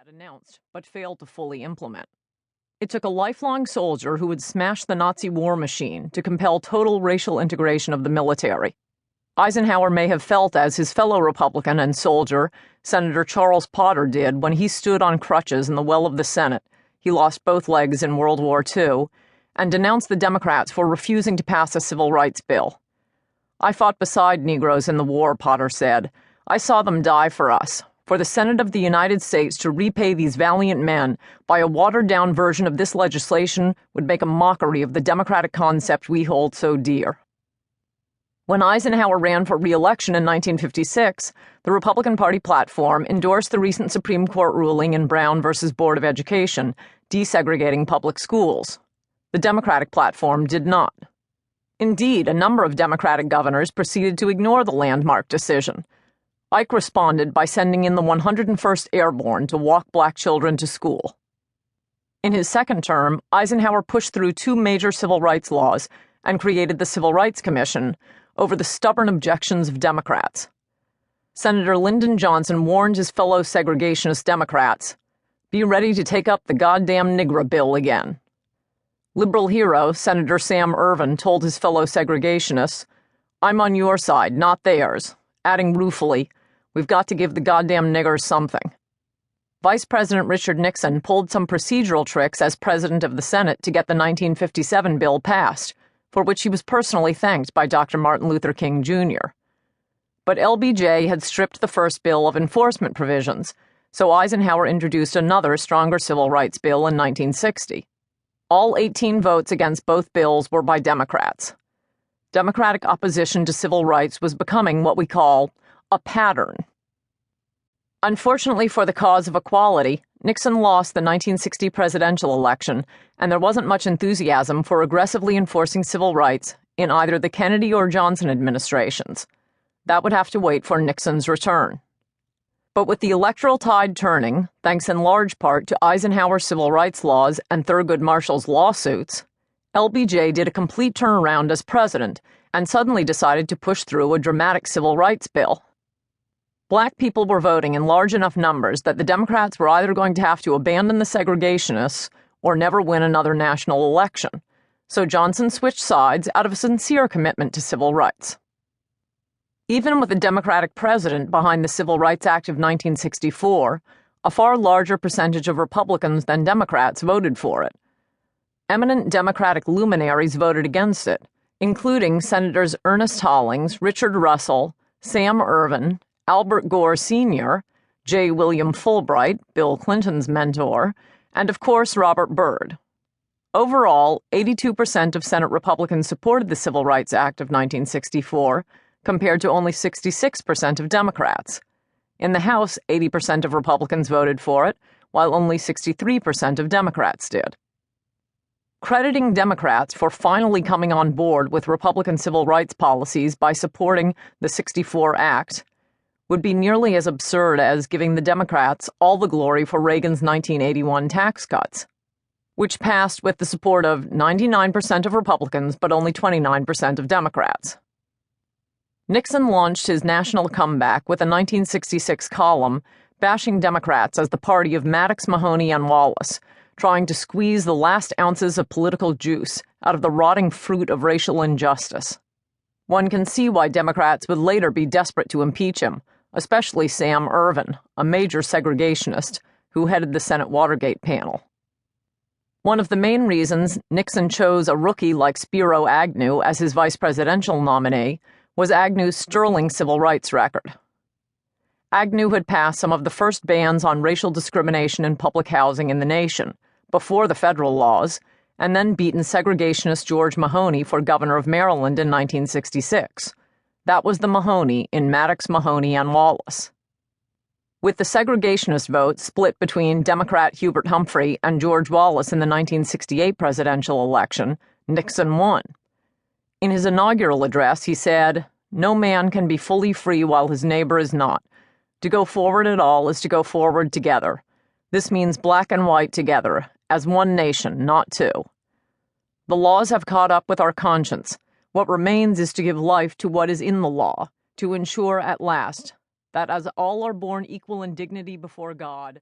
had announced, but failed to fully implement. It took a lifelong soldier who would smash the Nazi war machine to compel total racial integration of the military. Eisenhower may have felt as his fellow Republican and soldier, Senator Charles Potter, did when he stood on crutches in the well of the Senate. He lost both legs in World War II, and denounced the Democrats for refusing to pass a civil rights bill. "I fought beside Negroes in the war," Potter said. "I saw them die for us. For the Senate of the United States to repay these valiant men by a watered-down version of this legislation would make a mockery of the democratic concept we hold so dear." When Eisenhower ran for re-election in 1956, the Republican Party platform endorsed the recent Supreme Court ruling in Brown v. Board of Education, desegregating public schools. The Democratic platform did not. Indeed, a number of Democratic governors proceeded to ignore the landmark decision. Ike responded by sending in the 101st Airborne to walk black children to school. In his second term, Eisenhower pushed through two major civil rights laws and created the Civil Rights Commission over the stubborn objections of Democrats. Senator Lyndon Johnson warned his fellow segregationist Democrats, "Be ready to take up the goddamn Nigger bill again." Liberal hero Senator Sam Ervin told his fellow segregationists, "I'm on your side, not theirs," adding ruefully, "We've got to give the goddamn niggers something." Vice President Richard Nixon pulled some procedural tricks as president of the Senate to get the 1957 bill passed, for which he was personally thanked by Dr. Martin Luther King, Jr. But LBJ had stripped the first bill of enforcement provisions, so Eisenhower introduced another, stronger civil rights bill in 1960. All 18 votes against both bills were by Democrats. Democratic opposition to civil rights was becoming what we call a pattern. Unfortunately for the cause of equality, Nixon lost the 1960 presidential election, and there wasn't much enthusiasm for aggressively enforcing civil rights in either the Kennedy or Johnson administrations. That would have to wait for Nixon's return. But with the electoral tide turning, thanks in large part to Eisenhower's civil rights laws and Thurgood Marshall's lawsuits, LBJ did a complete turnaround as president and suddenly decided to push through a dramatic civil rights bill. Black people were voting in large enough numbers that the Democrats were either going to have to abandon the segregationists or never win another national election, so Johnson switched sides out of a sincere commitment to civil rights. Even with a Democratic president behind the Civil Rights Act of 1964, a far larger percentage of Republicans than Democrats voted for it. Eminent Democratic luminaries voted against it, including Senators Ernest Hollings, Richard Russell, Sam Ervin, Albert Gore Sr., J. William Fulbright, Bill Clinton's mentor, and of course Robert Byrd. Overall, 82% of Senate Republicans supported the Civil Rights Act of 1964, compared to only 66% of Democrats. In the House, 80% of Republicans voted for it, while only 63% of Democrats did. Crediting Democrats for finally coming on board with Republican civil rights policies by supporting the '64 Act would be nearly as absurd as giving the Democrats all the glory for Reagan's 1981 tax cuts, which passed with the support of 99% of Republicans but only 29% of Democrats. Nixon launched his national comeback with a 1966 column bashing Democrats as the party of Maddox, Mahoney, and Wallace, trying to squeeze the last ounces of political juice out of the rotting fruit of racial injustice. One can see why Democrats would later be desperate to impeach him, especially Sam Ervin, a major segregationist who headed the Senate Watergate panel. One of the main reasons Nixon chose a rookie like Spiro Agnew as his vice presidential nominee was Agnew's sterling civil rights record. Agnew had passed some of the first bans on racial discrimination in public housing in the nation, before the federal laws, and then beaten segregationist George Mahoney for governor of Maryland in 1966. That was the Mahoney in Maddox, Mahoney, and Wallace. With the segregationist vote split between Democrat Hubert Humphrey and George Wallace in the 1968 presidential election, Nixon won. In his inaugural address, he said, "No man can be fully free while his neighbor is not. To go forward at all is to go forward together. This means black and white together, as one nation, not two. The laws have caught up with our conscience. What remains is to give life to what is in the law, to ensure at last that as all are born equal in dignity before God,